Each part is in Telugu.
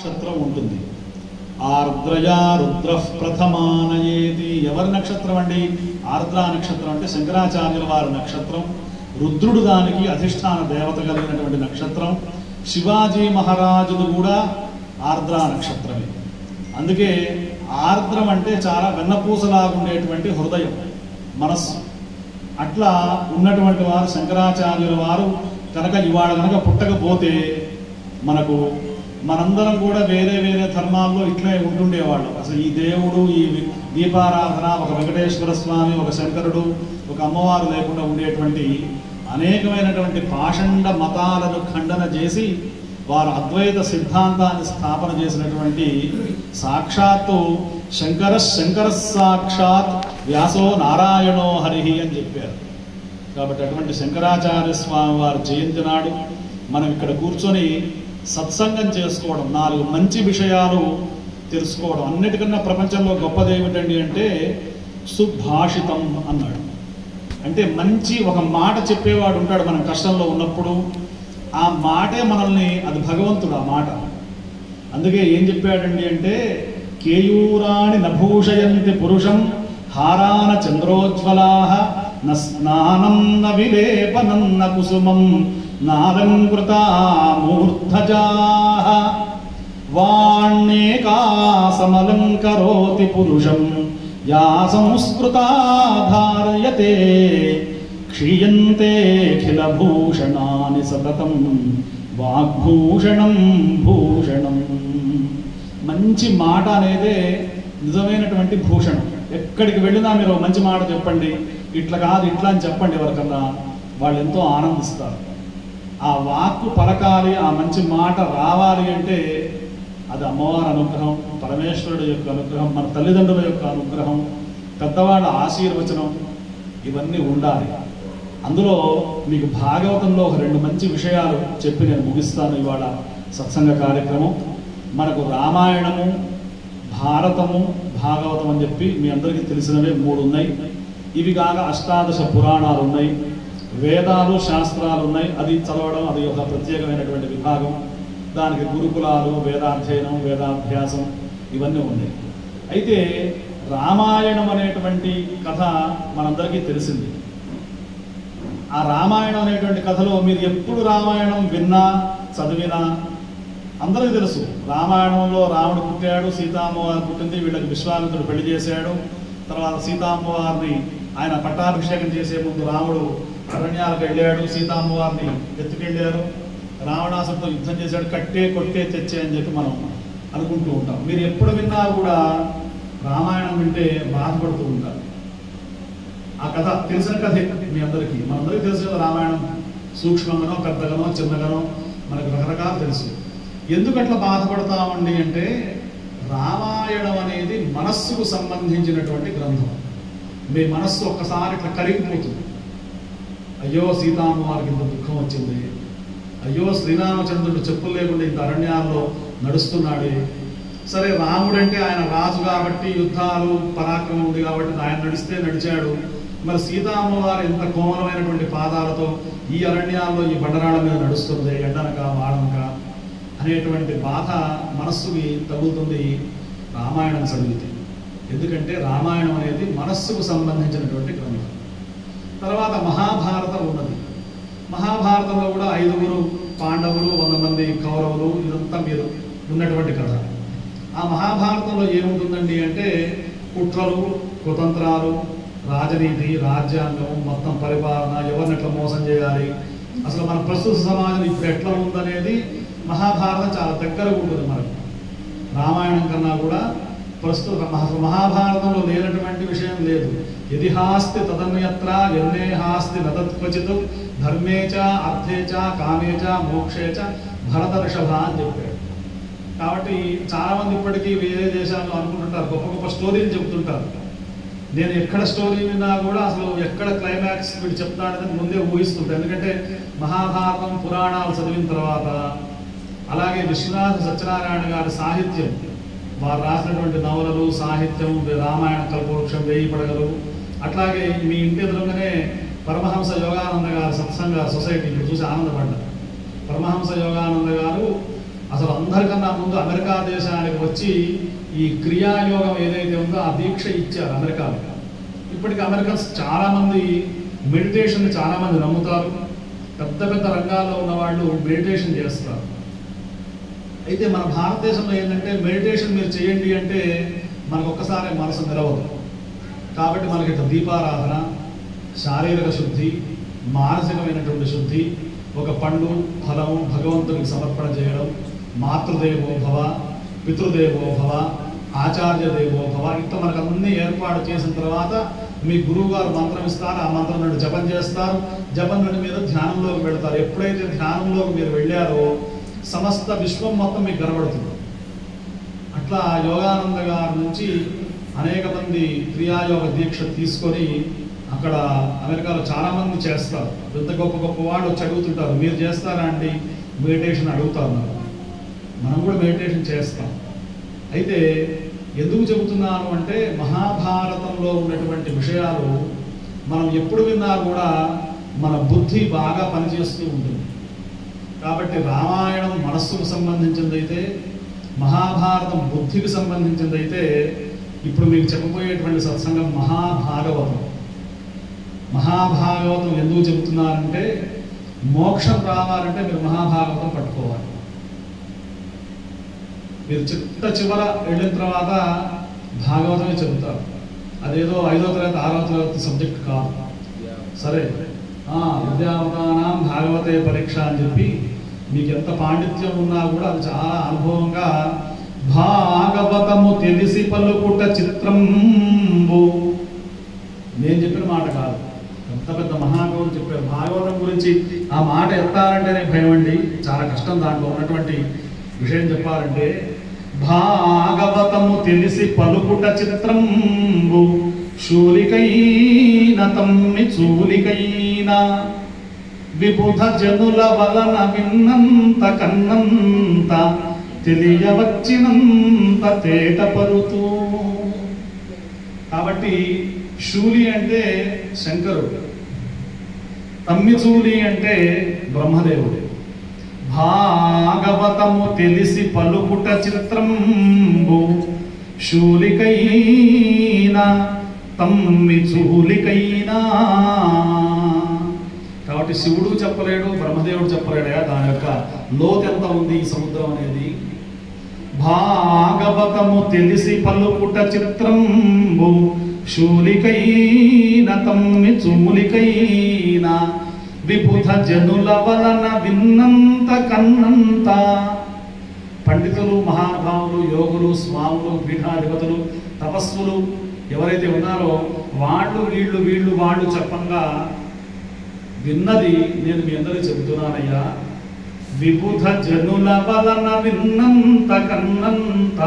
నక్షత్రం ఉంటుంది. ఆర్ద్రయా రుద్ర ప్రథమానయేతి. ఎవరి నక్షత్రం అండి? ఆర్ద్ర నక్షత్రం అంటే శంకరాచార్యుల వారి నక్షత్రం. రుద్రుడు దానికి అధిష్టాన దేవత కలిగినటువంటి నక్షత్రం. శివాజీ మహారాజుడు కూడా ఆర్ద్ర నక్షత్రమే. అందుకే ఆర్ద్రం అంటే చాలా వెన్నపూసలాగుండేటువంటి హృదయం, మనస్సు. అట్లా ఉన్నటువంటి వారు శంకరాచార్యుల వారు కనుక ఇవాళ కనుక పుట్టకపోతే మనందరం కూడా వేరే వేరే ధర్మాల్లో ఇట్లే ఉంటుండేవాళ్ళు. అసలు ఈ దేవుడు, ఈ దీపారాధన, ఒక వెంకటేశ్వర స్వామి, ఒక శంకరుడు, ఒక అమ్మవారు లేకుండా ఉండేటువంటి అనేకమైనటువంటి పాషండ మతాలను ఖండన చేసి వారు అద్వైత సిద్ధాంతాన్ని స్థాపన చేసినటువంటి సాక్షాత్తు శంకర సాక్షాత్ వ్యాసో నారాయణో హరిహి అని చెప్పారు. కాబట్టి అటువంటి శంకరాచార్య స్వామి వారి జయంతి నాడు మనం ఇక్కడ కూర్చొని సత్సంగం చేసుకోవడం, 4 మంచి విషయాలు తెలుసుకోవడం. అన్నిటికన్నా ప్రపంచంలో గొప్పది ఏమిటండి అంటే సుభాషితం అన్నాడు. అంటే మంచి ఒక మాట చెప్పేవాడు ఉంటాడు మనం కష్టంలో ఉన్నప్పుడు. ఆ మాటే మనల్ని, అది భగవంతుడు ఆ మాట. అందుకే ఏం చెప్పాడండి అంటే కేయూరాణి నభూషయంతి పురుషం హారాన చంద్రోజ్వలాః న స్నానం న విలేపనం న కుసుమం నాలంకృతా మూర్ధజాః వాణ్యేకా సమలంకరోతి పురుషం యా సంస్కృతా ధారయతే క్షీయంతే ఖిల భూషణాని సతతం వాగ్భూషణం భూషణం. మంచి మాట అనేదే నిజమైనటువంటి భూషణం. ఎక్కడికి వెళ్ళినా మీరు మంచి మాట చెప్పండి, ఇట్లా కాదు ఇట్లా అని చెప్పండి ఎవరికన్నా, వాళ్ళు ఎంతో ఆనందిస్తారు. ఆ వాక్కు పలకాలి, ఆ మంచి మాట రావాలి అంటే అది అమ్మవారి అనుగ్రహం, పరమేశ్వరుడు యొక్క అనుగ్రహం, మన తల్లిదండ్రుల యొక్క అనుగ్రహం, పెద్దవాళ్ళ ఆశీర్వచనం, ఇవన్నీ ఉండాలి. అందులో మీకు భాగవతంలో ఒక 2 మంచి విషయాలు చెప్పి నేను ముగిస్తాను ఇవాళ సత్సంగ కార్యక్రమం. మనకు రామాయణము, భారతము, భాగవతం అని చెప్పి మీ అందరికీ తెలిసినవే 3 ఉన్నాయి. ఇవి కాక అష్టాదశ పురాణాలు ఉన్నాయి, వేదాలు, శాస్త్రాలు ఉన్నాయి. అది చదవడం అది ఒక ప్రత్యేకమైనటువంటి విభాగం. దానికి గురుకులాలు, వేదాధ్యయనం, వేదాభ్యాసం ఇవన్నీ ఉన్నాయి. అయితే రామాయణం అనేటువంటి కథ మనందరికీ తెలిసింది. ఆ రామాయణం అనేటువంటి కథలో మీరు ఎప్పుడు రామాయణం విన్నా, చదివినా అందరికీ తెలుసు. రామాయణంలో రాముడు పుట్టాడు, సీతామ్మవారు పుట్టింది, వీళ్ళకి విశ్వామిత్రుడు పెళ్లి చేశాడు. తర్వాత సీతామ్మవారిని ఆయన పట్టాభిషేకం చేసే ముందు రాముడు అరణ్యాలకు వెళ్ళాడు, సీతామ్మవారిని ఎత్తుకెళ్ళారు, రావణాసుడితో యుద్ధం చేశాడు, కట్టే కొట్టే తెచ్చే అని చెప్పి మనం అనుకుంటూ ఉంటాం. మీరు ఎప్పుడు విన్నా కూడా రామాయణం వింటే బాధపడుతూ ఉంటారు. ఆ కథ తెలిసిన కథే మీ అందరికీ, మనందరికీ తెలుసు కదా. రామాయణం సూక్ష్మంగానో పెద్దగానో చిన్నగానో మనకు రకరకాలు తెలుసు. ఎందుకట్లా బాధపడతామండి అంటే రామాయణం అనేది మనస్సుకు సంబంధించినటువంటి గ్రంథం. మీ మనస్సు ఒక్కసారి ఇట్లా కరిగిపోతుంది. అయ్యో సీతామ్మవారికి ఇంత దుఃఖం వచ్చింది, అయ్యో శ్రీరామచంద్రుడు చెప్పులు లేకుండా ఇంత అరణ్యాల్లో నడుస్తున్నాడే. సరే రాముడంటే ఆయన రాజు కాబట్టి యుద్ధాలు పరాక్రమం ఉంది కాబట్టి ఆయన నడిస్తే నడిచాడు. మరి సీతామ్మవారు ఎంత కోమలమైనటువంటి పాదాలతో ఈ అరణ్యాల్లో ఈ బండరాళ్ళ మీద నడుస్తుంది, ఎండనక వాడనక అనేటువంటి బాధ మనస్సుకి తగులుతుంది రామాయణం చదివితే. ఎందుకంటే రామాయణం అనేది మనస్సుకు సంబంధించినటువంటి గ్రంథం. తర్వాత మహాభారతం ఉన్నది. మహాభారతంలో కూడా 5 పాండవులు, 100 మంది కౌరవులు, ఇదంతా మీరు ఉన్నటువంటి కథ. ఆ మహాభారతంలో ఏముంటుందండి అంటే కుట్రలు, కుతంత్రాలు, రాజనీతి, రాజ్యాంగం, మొత్తం పరిపాలన, ఎవరిని ఎట్లా మోసం చేయాలి, అసలు మన ప్రస్తుత సమాజం ఇప్పుడు ఎట్లా ఉందనేది మహాభారతం చాలా దగ్గరగా ఉంటుంది మనకు. రామాయణం కన్నా కూడా ప్రస్తుత మహాభారతంలో లేనటువంటి విషయం లేదు. యదిహాస్తి తదన్యత్ర యన్నేహాస్తి నతత్క్వచిత్ ధర్మేచ అర్థేచ కామేచ మోక్షేచ భరతర్షభ అని చెప్పాడు. కాబట్టి చాలామంది ఇప్పటికీ వేరే దేశాల్లో అనుకుంటుంటారు, గొప్ప గొప్ప స్టోరీలు చెప్తుంటారు. నేను ఎక్కడ స్టోరీ విన్నా కూడా అసలు ఎక్కడ క్లైమాక్స్ వీడు చెప్తాడని ముందే ఊహిస్తుంటాను. ఎందుకంటే మహాభారతం పురాణాలు చదివిన తర్వాత, అలాగే విశ్వనాథ సత్యనారాయణ గారి సాహిత్యం, వారు రాసినటువంటి నవలలు, సాహిత్యం, రామాయణ కల్పవృక్షం, 1000 పడగలు, అట్లాగే మీ ఇంటి ఎదురుగానే పరమహంస యోగానంద గారు సత్సంగ సొసైటీ చూసి ఆనందపడ్డారు. పరమహంస యోగానంద గారు అసలు అందరికన్నా ముందు అమెరికా దేశానికి వచ్చి ఈ క్రియాయోగం ఏదైతే ఉందో ఆ దీక్ష ఇచ్చారు అమెరికాలో. ఇప్పటికి అమెరికన్స్ చాలామంది మెడిటేషన్ చాలామంది నమ్ముతారు. పెద్ద పెద్ద రంగాల్లో ఉన్న వాళ్ళు మెడిటేషన్ చేస్తారు. అయితే మన భారతదేశంలో ఏంటంటే మెడిటేషన్ మీరు చేయండి అంటే మనకు ఒక్కసారి మనసు నిలవదు. కాబట్టి మనకి ఇట్లా దీపారాధన, శారీరక శుద్ధి, మానసికమైనటువంటి శుద్ధి, ఒక పండు ఫలము భగవంతునికి సమర్పణ చేయడం, మాతృదేవో భవ, పితృదేవో భవ, ఆచార్య దేవో భవ, ఇట్లా మనకు అన్ని ఏర్పాటు చేసిన తర్వాత మీ గురువు గారు మంత్రం ఇస్తారు. ఆ మంత్రం నుండి జపం చేస్తారు. జపం నుండి మీరు ధ్యానంలోకి వెళ్తారు. ఎప్పుడైతే ధ్యానంలోకి మీరు వెళ్ళారో సమస్త విశ్వం మొత్తం మీకు కనబడుతుంది. అట్లా యోగానంద గారి నుంచి అనేక మంది క్రియాయోగ దీక్ష తీసుకొని అక్కడ అమెరికాలో చాలామంది చేస్తారు. పెద్ద గొప్ప గొప్ప వాళ్ళు వచ్చి అడుగుతుంటారు, మీరు చేస్తారా అండి మెడిటేషన్ అడుగుతారు. మనం కూడా మెడిటేషన్ చేస్తాం. అయితే ఎందుకు చెబుతున్నాను అంటే మహాభారతంలో ఉన్నటువంటి విషయాలు మనం ఎప్పుడు విన్నా కూడా మన బుద్ధి బాగా పనిచేస్తూ ఉంటుంది. కాబట్టి రామాయణం మనస్సుకు సంబంధించిందైతే, మహాభారతం బుద్ధికి సంబంధించిందైతే, ఇప్పుడు మీకు చెప్పబోయేటువంటి సత్సంగం మహాభాగవతం. మహాభాగవతం ఎందుకు చెబుతున్నారంటే మోక్షం రావాలంటే మీరు మహాభాగవతం పట్టుకోవాలి. మీరు చివర వెళ్ళిన తర్వాత భాగవతమే చెబుతారు. అదేదో 5వ తరగతి 6వ తరగతి సబ్జెక్ట్ కాదు. సరే విద్యావతానాం భాగవతే పరీక్ష అని చెప్పి మీకు ఎంత పాండిత్యం ఉన్నా కూడా అది చాలా అనుభవంగా భాగవతము తెలిసి పలుకుట చిత్రంబు. నేను చెప్పిన మాట కాదు, పెద్ద పెద్ద మహాకవులు చెప్పారు. భాగవతం గురించి ఆ మాట ఎత్తాలంటేనే భయం అండి, చాలా కష్టం. దాంట్లో ఉన్నటువంటి విషయం చెప్పాలంటే భాగవతము తెలిసి పలుకుట చిత్రంబు శూలికైన తమ్మి చూలికైన విబుధ జనుల వలన విన్నంత కన్నంత తెలియవచ్చినంత తేట పరుతూ. కాబట్టి శూలి అంటే శంకరుడు, తమ్మిచూలి అంటే బ్రహ్మదేవుడు. భాగవతము తెలిసి పలుకుట చిత్రంబు శూలికైన తమ్మిచూలికైనా. కాబట్టి శివుడు చెప్పలేడు, బ్రహ్మదేవుడు చెప్పలేడా దాని యొక్క లోతు ఎంత ఉంది ఈ సముద్రం అనేది. భాగవతము తెలిసి పలుకుట చిత్రంబు శూలికైన తమ్మిచూలికైన విబుధ జనుల వలన విన్నంత కన్నంత. పండితులు, మహానుభావులు, యోగులు, స్వాములు, పీఠాధిపతులు, తపస్సులు ఎవరైతే ఉన్నారో వాళ్ళు చెప్పంగా విన్నది నేను మీ అందరికీ చెబుతున్నానయ్యా. విబుధ జనుల వలన విన్నంత కన్నంత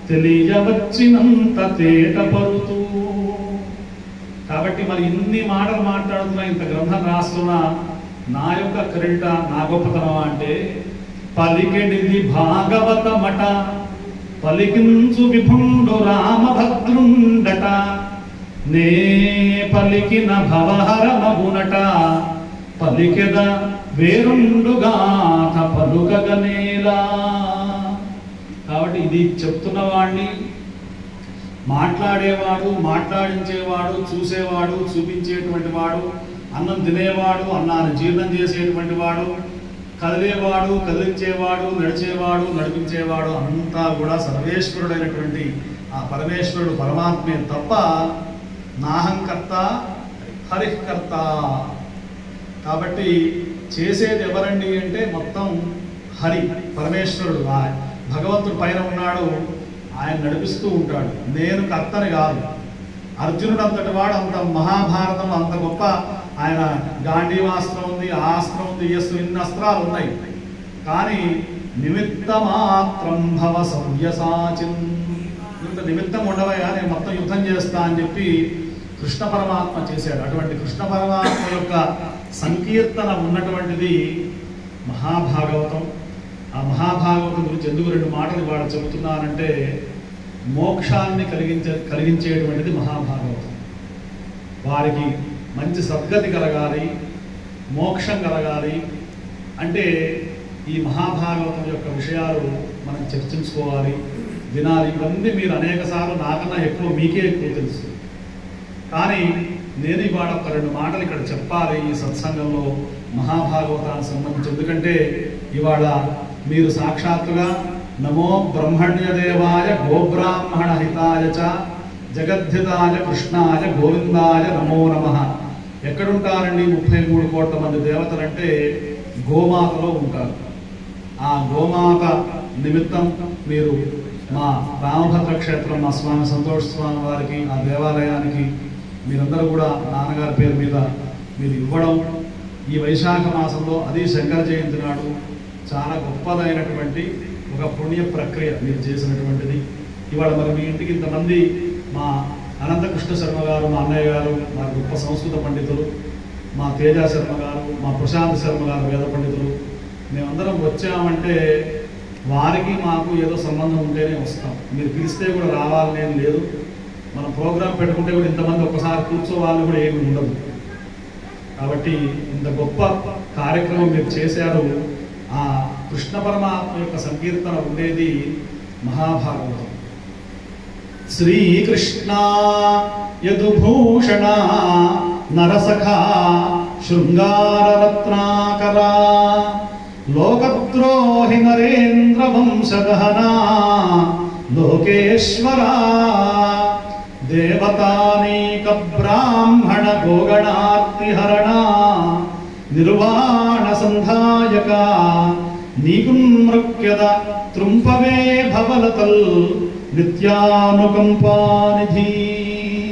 తెలియవచ్చినంత తేట పరుతూ. కాబట్టి మరి ఇన్ని మాటలు మాట్లాడుతున్నా, ఇంత గ్రంథం రాస్తున్నా, నా యొక్క క్రెడిట, నా గొప్పతనం అంటే పలికెడిది భాగవతమట, పలికించు విభుండు రామభద్రుండట, నే పలికిన భవహరమగునట, పలికెద వేరుండుగాథ పలుకగనేలా. కాబట్టి ఇది చెప్తున్నవాడిని, మాట్లాడేవాడు, మాట్లాడించేవాడు, చూసేవాడు, చూపించేటువంటి వాడు, అన్నం తినేవాడు, అన్నాన్ని జీర్ణం చేసేటువంటి వాడు, కదిలేవాడు, కదిలించేవాడు, నడిచేవాడు, నడిపించేవాడు అంతా కూడా సర్వేశ్వరుడైనటువంటి ఆ పరమేశ్వరుడు పరమాత్మే తప్ప నాహంకర్త హరికర్త. కాబట్టి చేసేది ఎవరండి అంటే మొత్తం హరి పరమేశ్వరుడు, భగవంతుడు పైన ఉన్నాడు, ఆయన నడిపిస్తూ ఉంటాడు. నేను కర్తని కాదు. అర్జునుడు అంతటి వాడు, అంత మహాభారతంలో అంత గొప్ప ఆయన గాంధీవాస్త్రం ఉంది, ఆ అస్త్రం ఉంది, ఇన్ని అస్త్రాలు ఉన్నాయి. కానీ నిమిత్త మాత్రం భవ సవ్యసాచిన్, ఇంత నిమిత్తం ఉండవయ్యా, నేను మొత్తం యుద్ధం చేస్తా అని చెప్పి కృష్ణ పరమాత్మ చేశాడు. అటువంటి కృష్ణ పరమాత్మ యొక్క సంకీర్తన ఉన్నటువంటిది మహాభాగవతం. ఆ మహాభాగవతం గురించి ఎందుకు 2 మాటలు వాడు చెబుతున్నానంటే మోక్షాన్ని కలిగించేటువంటిది మహాభాగవతం. వారికి మంచి సద్గతి కలగాలి, మోక్షం కలగాలి అంటే ఈ మహాభాగవతం యొక్క విషయాలు మనం చర్చించుకోవాలి, వినాలి. ఇవన్నీ మీరు అనేక సార్లు నాకన్నా ఎక్కువ మీకే ఎక్కువ తెలుసు. కానీ నేను ఇవాళ ఒక 2 మాటలు ఇక్కడ చెప్పాలి ఈ సత్సంగంలో మహాభాగవతానికి సంబంధించి. ఎందుకంటే ఇవాళ మీరు సాక్షాత్తుగా నమో బ్రహ్మణ్యదేవాయ గోబ్రాహ్మణ హితాయ చ జగద్ధితాయ కృష్ణాయ గోవిందాయ నమో నమః. ఎక్కడుంటారండి 33 కోట్ల మంది దేవతలంటే గోమాతలో ఉంటారు. ఆ గోమాత నిమిత్తం మీరు మా రామభద్ర క్షేత్రం, మా స్వామి సంతోష్ స్వామి వారికి, ఆ దేవాలయానికి మీరందరూ కూడా నాన్నగారి పేరు మీద మీరు ఇవ్వడం, ఈ వైశాఖ మాసంలో అది శంకర జయంతి నాడు చాలా గొప్పదైనటువంటి ఒక పుణ్య ప్రక్రియ మీరు చేసినటువంటిది. ఇవాళ మరి మీ ఇంటికి ఇంతమంది, మా అనంతకృష్ణ శర్మ గారు, మా అన్నయ్య గారు, మా గొప్ప సంస్కృత పండితులు, మా తేజ శర్మ గారు, మా ప్రశాంత్ శర్మ గారు వేద పండితులు, మేమందరం వచ్చామంటే వారికి మాకు ఏదో సంబంధం ఉంటేనే వస్తాం. మీరు పిలిస్తే కూడా రావాలనేది లేదు. మనం ప్రోగ్రాం పెట్టుకుంటే కూడా ఇంతమంది ఒక్కసారి కూర్చోవాలని కూడా ఏమి ఉండదు. కాబట్టి ఇంత గొప్ప కార్యక్రమం మీరు చేశారు. ఆ కృష్ణ పరమాత్మ యొక్క సంకీర్తన ఉండేది మహాభాగవతం. శ్రీకృష్ణ యదుభూషణ నరసఖా శృంగారరత్నాకరా లోకద్రోహి నరేంద్ర వంశగహనా లోకేశ్వరా దేవతానేక బ్రాహ్మణ గోగణార్తిహరణ నిర్వాణ సంధాయక నీకున్మృక్యద త్రుంపవే భవలతల్ నిత్యానుకంపానిధి.